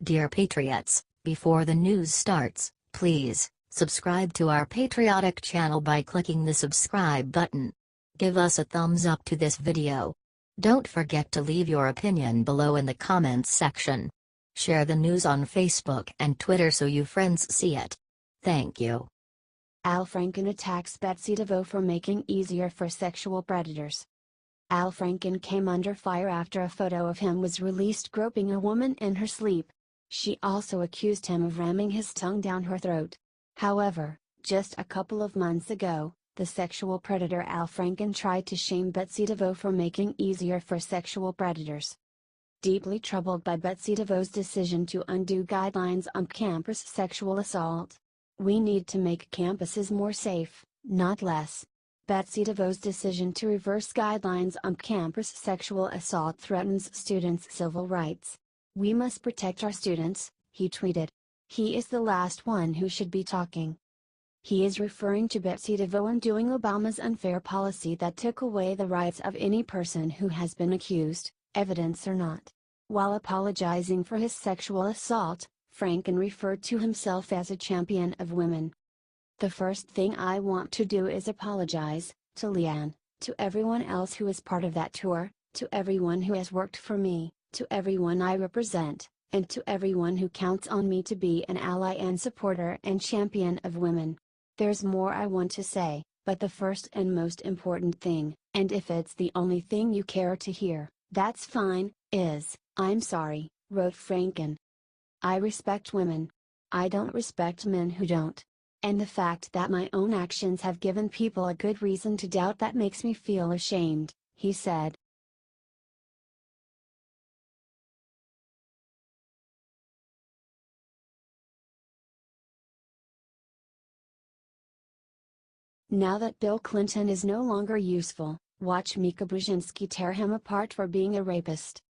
Dear Patriots, before the news starts, please subscribe to our patriotic channel by clicking the subscribe button. Give us a thumbs up to this video. Don't forget to leave your opinion below in the comments section. Share the news on Facebook and Twitter so you friends see it. Thank you. Al Franken attacks Betsy DeVos for making easier for sexual predators. Al Franken came under fire after a photo of him was released groping a woman in her sleep. She also accused him of ramming his tongue down her throat. However, just a couple of months ago, the sexual predator Al Franken tried to shame Betsy DeVos for making easier for sexual predators. Deeply troubled by Betsy DeVos' decision to undo guidelines on campus sexual assault. We need to make campuses more safe, not less. Betsy DeVos' decision to reverse guidelines on campus sexual assault threatens students' civil rights. We must protect our students, he tweeted. He is the last one who should be talking. He is referring to Betsy DeVos undoing Obama's unfair policy that took away the rights of any person who has been accused, evidence or not. While apologizing for his sexual assault, Franken referred to himself as a champion of women. The first thing I want to do is apologize, to Leanne, to everyone else who is part of that tour, to everyone who has worked for me, to everyone I represent, and to everyone who counts on me to be an ally and supporter and champion of women. There's more I want to say, but the first and most important thing, and if it's the only thing you care to hear, that's fine, is, I'm sorry, wrote Franken. I respect women. I don't respect men who don't. And the fact that my own actions have given people a good reason to doubt that makes me feel ashamed, he said. Now that Bill Clinton is no longer useful, watch Mika Brzezinski tear him apart for being a rapist.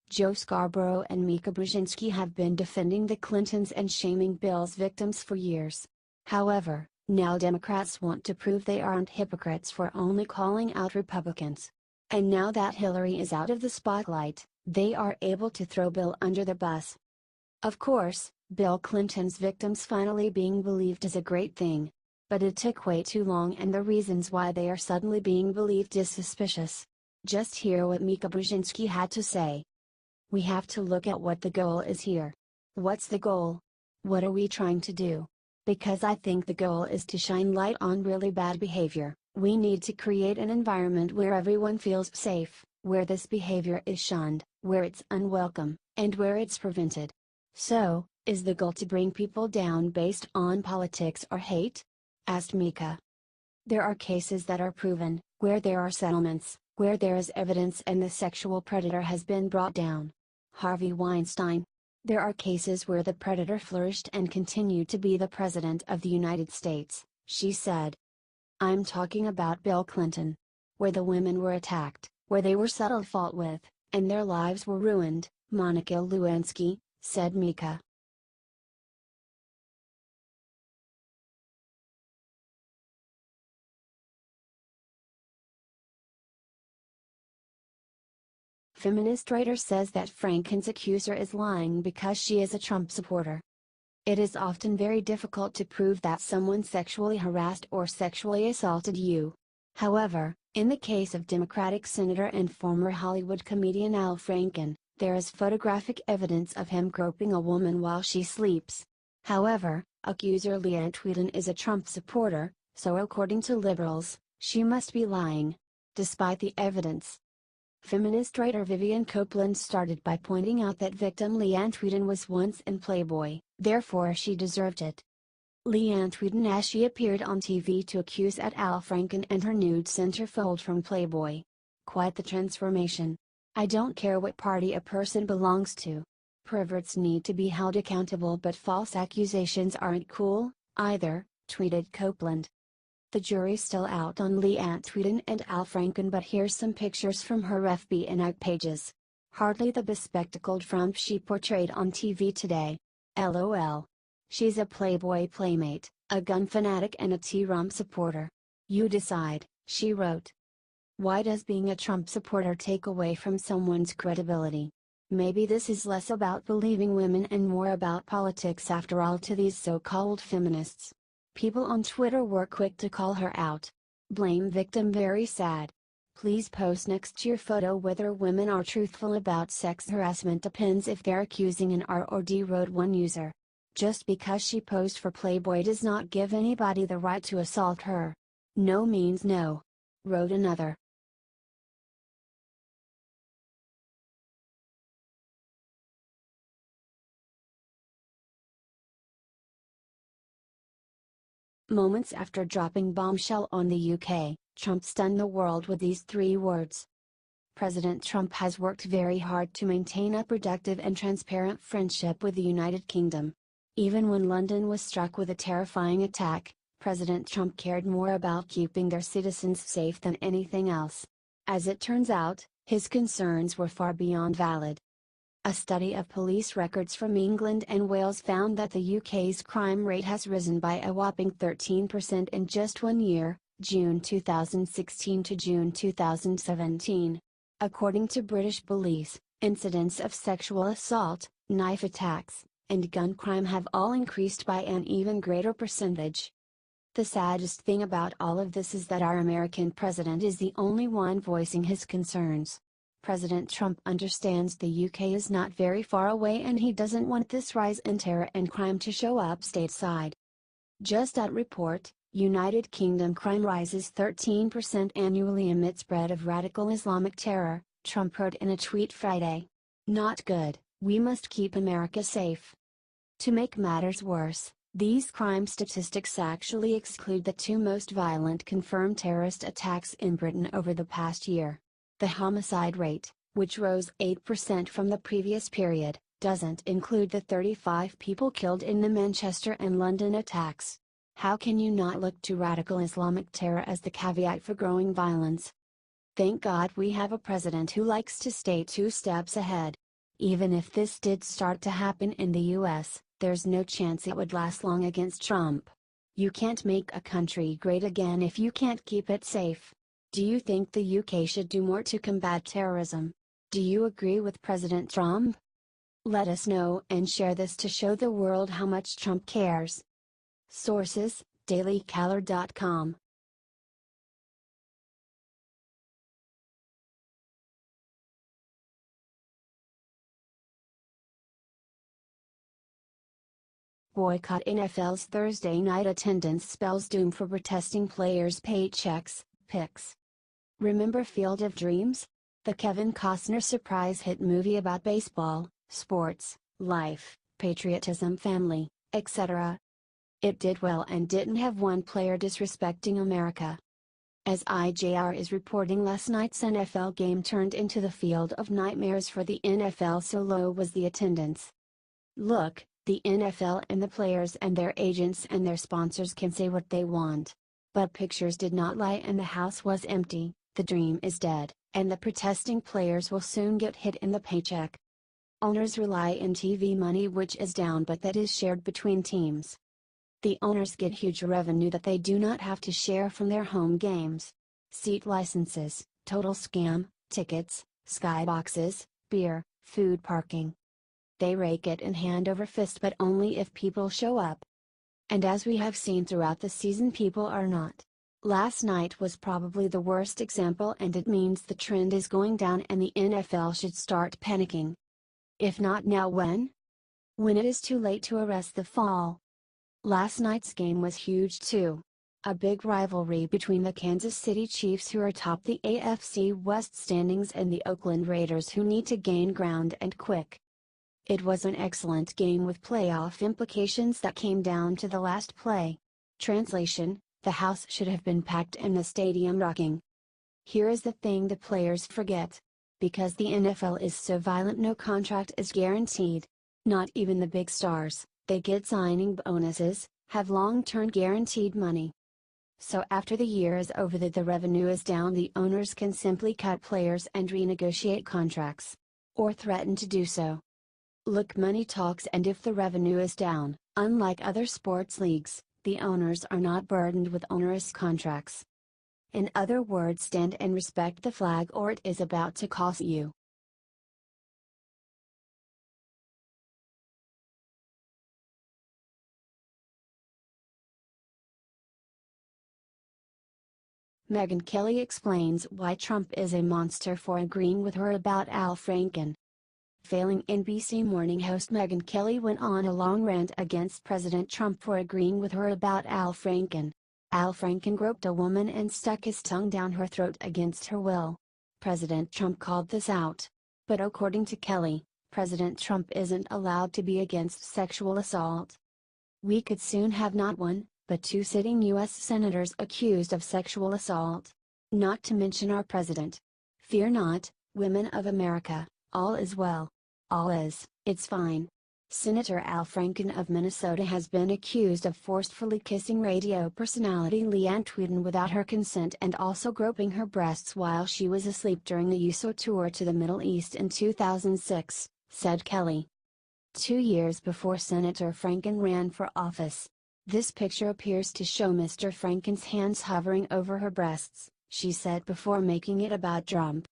Joe Scarborough and Mika Brzezinski have been defending the Clintons and shaming Bill's victims for years. However, now Democrats want to prove they aren't hypocrites for only calling out Republicans. And now that Hillary is out of the spotlight, they are able to throw Bill under the bus. Of course, Bill Clinton's victims finally being believed is a great thing. But it took way too long, and the reasons why they are suddenly being believed is suspicious. Just hear what Mika Brzezinski had to say. We have to look at what the goal is here. What's the goal? What are we trying to do? Because I think the goal is to shine light on really bad behavior. We need to create an environment where everyone feels safe, where this behavior is shunned, where it's unwelcome, and where it's prevented. So, is the goal to bring people down based on politics or hate? Asked Mika. There are cases that are proven, where there are settlements, where there is evidence and the sexual predator has been brought down. Harvey Weinstein. There are cases where the predator flourished and continued to be the President of the United States, she said. I'm talking about Bill Clinton. Where the women were attacked, where they were settled fault with, and their lives were ruined, Monica Lewinsky, said Mika. Feminist Writer says that Franken's accuser is lying because she is a Trump supporter. It is often very difficult to prove that someone sexually harassed or sexually assaulted you. However, in the case of Democratic Senator and former Hollywood comedian Al Franken, there is photographic evidence of him groping a woman while she sleeps. However, accuser Leanne Tweeden is a Trump supporter, so according to liberals, she must be lying. Despite the evidence. Feminist writer Vivian Copeland started by pointing out that victim Leanne Tweeden was once in Playboy, therefore she deserved it. Leanne Tweeden, as she appeared on TV to accuse at Al Franken and her nude centerfold from Playboy. Quite the transformation. I don't care what party a person belongs to. Perverts need to be held accountable, but false accusations aren't cool, either, tweeted Copeland. The jury's still out on Leanne Tweeden and Al Franken, but here's some pictures from her FBI pages. Hardly the bespectacled frump she portrayed on TV today. LOL. She's a Playboy playmate, a gun fanatic and a Trump supporter. You decide, she wrote. Why does being a Trump supporter take away from someone's credibility? Maybe this is less about believing women and more about politics after all to these so-called feminists. People on Twitter were quick to call her out. Blame victim very sad. Please post next to your photo whether women are truthful about sex harassment depends if they're accusing an R or D, wrote one user. Just because she posed for Playboy does not give anybody the right to assault her. No means no, wrote another. Moments after dropping bombshell on the UK, Trump stunned the world with these three words. President Trump has worked very hard to maintain a productive and transparent friendship with the United Kingdom. Even when London was struck with a terrifying attack, President Trump cared more about keeping their citizens safe than anything else. As it turns out, his concerns were far beyond valid. A study of police records from England and Wales found that the UK's crime rate has risen by a whopping 13% in just 1 year, June 2016 to June 2017. According to British police, incidents of sexual assault, knife attacks, and gun crime have all increased by an even greater percentage. The saddest thing about all of this is that our American president is the only one voicing his concerns. President Trump understands the UK is not very far away and he doesn't want this rise in terror and crime to show up stateside. Just at report, United Kingdom crime rises 13% annually amid spread of radical Islamic terror, Trump wrote in a tweet Friday. Not good, we must keep America safe. To make matters worse, these crime statistics actually exclude the two most violent confirmed terrorist attacks in Britain over the past year. The homicide rate, which rose 8% from the previous period, doesn't include the 35 people killed in the Manchester and London attacks. How can you not look to radical Islamic terror as the caveat for growing violence? Thank God we have a president who likes to stay 2 steps ahead. Even if this did start to happen in the US, there's no chance it would last long against Trump. You can't make a country great again if you can't keep it safe. Do you think the UK should do more to combat terrorism? Do you agree with President Trump? Let us know and share this to show the world how much Trump cares. Sources: dailycaller.com. Boycott NFL's Thursday night attendance spells doom for protesting players' paychecks, pics. Remember Field of Dreams? The Kevin Costner surprise hit movie about baseball, sports, life, patriotism, family, etc. It did well and didn't have one player disrespecting America. As IJR is reporting, last night's NFL game turned into the field of nightmares for the NFL, so low was the attendance. Look, the NFL and the players and their agents and their sponsors can say what they want. But pictures did not lie and the house was empty, the dream is dead, and the protesting players will soon get hit in the paycheck. Owners rely on TV money, which is down, but that is shared between teams. The owners get huge revenue that they do not have to share from their home games. Seat licenses, total scam, tickets, skyboxes, beer, food, parking. They rake it in hand over fist, but only if people show up. And as we have seen throughout the season, people are not. Last night was probably the worst example, and it means the trend is going down and the NFL should start panicking. If not now, when? When it is too late to arrest the fall. Last night's game was huge too. A big rivalry between the Kansas City Chiefs, who are atop the AFC West standings, and the Oakland Raiders, who need to gain ground and quick. It was an excellent game with playoff implications that came down to the last play. Translation: the house should have been packed and the stadium rocking. Here is the thing the players forget. Because the NFL is so violent, no contract is guaranteed. Not even the big stars. They get signing bonuses, have long-term guaranteed money. So after the year is over that the revenue is down, the owners can simply cut players and renegotiate contracts. Or threaten to do so. Look, money talks, and if the revenue is down, unlike other sports leagues, the owners are not burdened with onerous contracts. In other words, stand and respect the flag or it is about to cost you. Megyn Kelly explains why Trump is a monster for agreeing with her about Al Franken. Failing NBC morning host Megyn Kelly went on a long rant against President Trump for agreeing with her about Al Franken. Al Franken groped a woman and stuck his tongue down her throat against her will. President Trump called this out. But according to Kelly, President Trump isn't allowed to be against sexual assault. We could soon have not one, but two sitting U.S. senators accused of sexual assault. Not to mention our president. Fear not, women of America, all is well. All is, it's fine. Senator Al Franken of Minnesota has been accused of forcefully kissing radio personality Leanne Tweeden without her consent and also groping her breasts while she was asleep during a USO tour to the Middle East in 2006, said Kelly. 2 years before Senator Franken ran for office. This picture appears to show Mr. Franken's hands hovering over her breasts, she said before making it about Trump.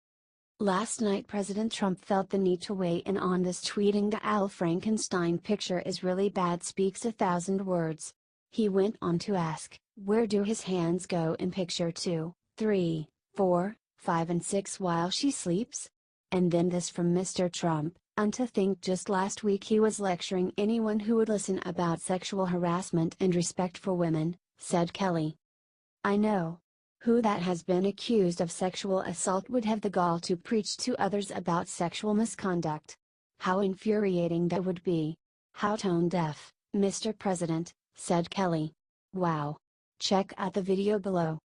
Last night President Trump felt the need to weigh in on this, tweeting the Al Frankenstein picture is really bad speaks 1,000 words. He went on to ask, where do his hands go in picture 2, 3, 4, 5 and 6 while she sleeps? And then this from Mr. Trump, and to think just last week he was lecturing anyone who would listen about sexual harassment and respect for women, said Kelly. I know. Who that has been accused of sexual assault would have the gall to preach to others about sexual misconduct? How infuriating that would be. How tone deaf, Mr. President, said Kelly. Wow. Check out the video below.